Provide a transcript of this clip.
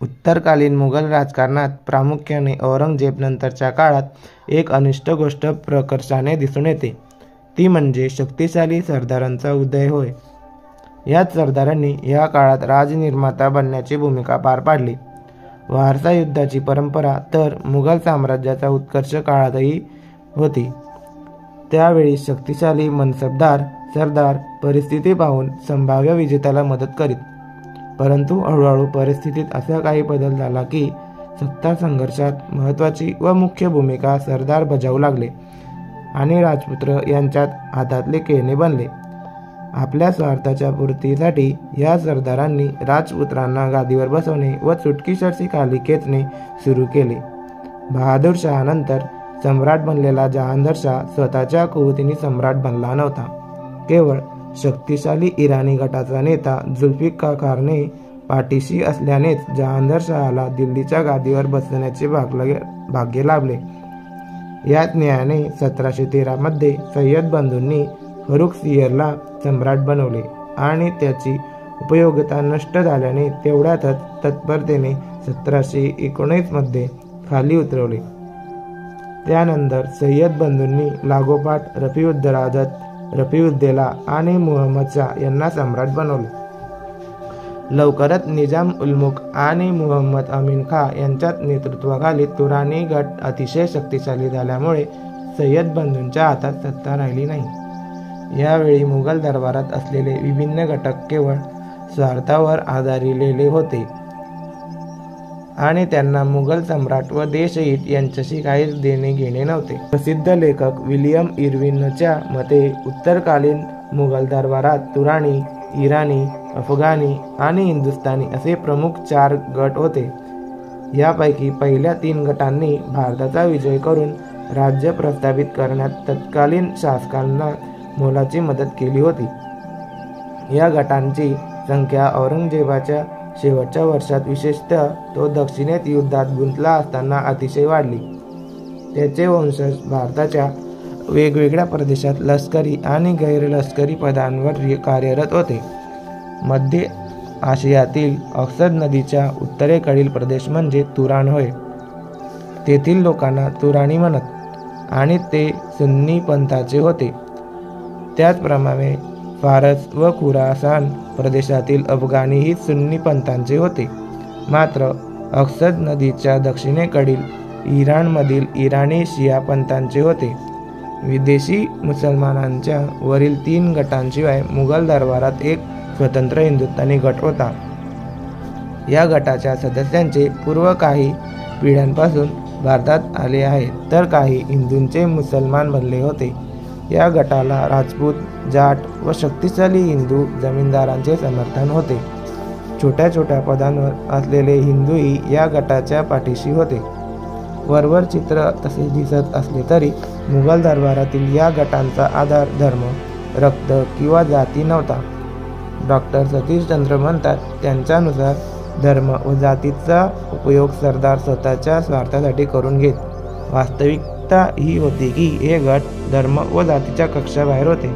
उत्तरकालीन मुघल राजकारणात प्रामुख्याने औरंगजेबनंतरच्या काळात एक अनिष्ट गोष्ट प्रकर्षाने दिसून येते, ती म्हणजे शक्तिशाली सरदारांचा उदय होय. याच सरदारांनी या काळात राजनिर्माता बनण्याची भूमिका पार पाडली. वारसा युद्धाची परंपरा तर मुघल साम्राज्याचा उत्कर्ष काळातही होती. त्यावेळी शक्तिशाली मनसबदार सरदार परिस्थिती पाहून संभाव्य विजेत्याला मदत करीत. परंतु हळूहळू परिस्थितीत असा काही बदल झाला की सत्ता संघर्षात महत्त्वाची व मुख्य भूमिका सरदार बजावू लागले आणि राजपुत्र यांच्यात हातातले खेळणे बनले. आपल्या स्वार्थाच्या पूर्तीसाठी या सरदारांनी राजपुत्रांना गादीवर बसवणे व चुटकीसरशी खाली खेचणे सुरू केले. बहादूर शहानंतर सम्राट बनलेला जहांगीर शाह स्वतःच्या कुवतीने सम्राट बनला नव्हता. केवळ शक्तिशाली इराणी गटाचा नेता जुल्फिकार खानने पाठीशी असल्यानेच जहांगीर शहाला दिल्लीच्या गादीवर बसण्याचे भाग्य लाभले. याच न्यायाने 1713 मध्ये सय्यद बंधूंनी फर्रुखसियरला सम्राट बनवले आणि त्याची उपयोगिता नष्ट झाल्याने तेवढ्यातच तत्परतेने 1719 मध्ये खाली उतरवले. त्यानंतर सय्यद बंधूंनी लागोपाठ रफीउद्दौला आणि मुहम्मद शाह यांना सम्राट बनवले. लवकरच निजाम उल मुल्क आणि मुहम्मद अमीन खां यांच्या नेतृत्वाखाली तुराणी गट अतिशय शक्तिशाली झाल्यामुळे सय्यद बंधूंच्या हातात सत्ता राहिली नाही. यावेळी मुघल दरबारात असलेले विभिन्न घटक केवळ स्वार्थावर आधारलेले होते आणि त्यांना मुघल सम्राट व देशहित यांच्याशी काहीच देणे घेणे नव्हते. प्रसिद्ध लेखक विल्यम इर्विनच्या मते उत्तरकालीन मुघल दरबारात तुराणी, इराणी, अफगाणी आणि हिंदुस्थानी असे प्रमुख 4 गट होते. यापैकी पहिल्या 3 गटांनी भारताचा विजय करून राज्य प्रस्थापित करण्यात तत्कालीन शासकांना मोलाची मदत केली होती. या गटांची संख्या औरंगजेबाच्या शेवटच्या वर्षात, विशेषतः तो दक्षिणेत युद्धात गुंतला असताना अतिशय वाढली. त्याचे वंशज भारताच्या वेगवेगळ्या प्रदेशात लष्करी आणि गैरलष्करी पदांवर कार्यरत होते. मध्य आशियातील ऑक्सद नदीच्या उत्तरेकडील प्रदेश म्हणजे तुराण होय. तेथील लोकांना तुराणी म्हणत आणि ते सुन्नी पंथाचे होते. त्याचप्रमाणे फारस व खुरासान प्रदेशातील अफगाणीही सुन्नी पंथांचे होते. मात्र ऑक्सद नदीच्या दक्षिणेकडील इराणमधील इराणी शिया पंथांचे होते. विदेशी मुसलमानांच्या वरील 3 गटांशिवाय मुघल दरबारात एक स्वतंत्र हिंदुस्थानी गट होता. या गटाच्या सदस्यांचे पूर्व काही पिढ्यांपासून भारतात आले आहेत, तर काही हिंदूंचे मुसलमान बनले होते. या गटाला राजपूत, जाट व शक्तिशाली हिंदू जमीनदारांचे समर्थन होते. छोट्या छोट्या पदांवर असलेले हिंदूही या गटाच्या पाठीशी होते. वरवर चित्र तसे दिसत असले तरी मुघल दरबारातील या गटांचा आधार धर्म, रक्त किंवा जाती नव्हता. डॉक्टर सतीशचंद्र म्हणतात, त्यांच्यानुसार धर्म व जातीचा उपयोग सरदार स्वतःच्या स्वार्थासाठी करून घेत. वास्तविकता ही होती की हे गट धर्म व जातीच्या कक्षाबाहेर होते.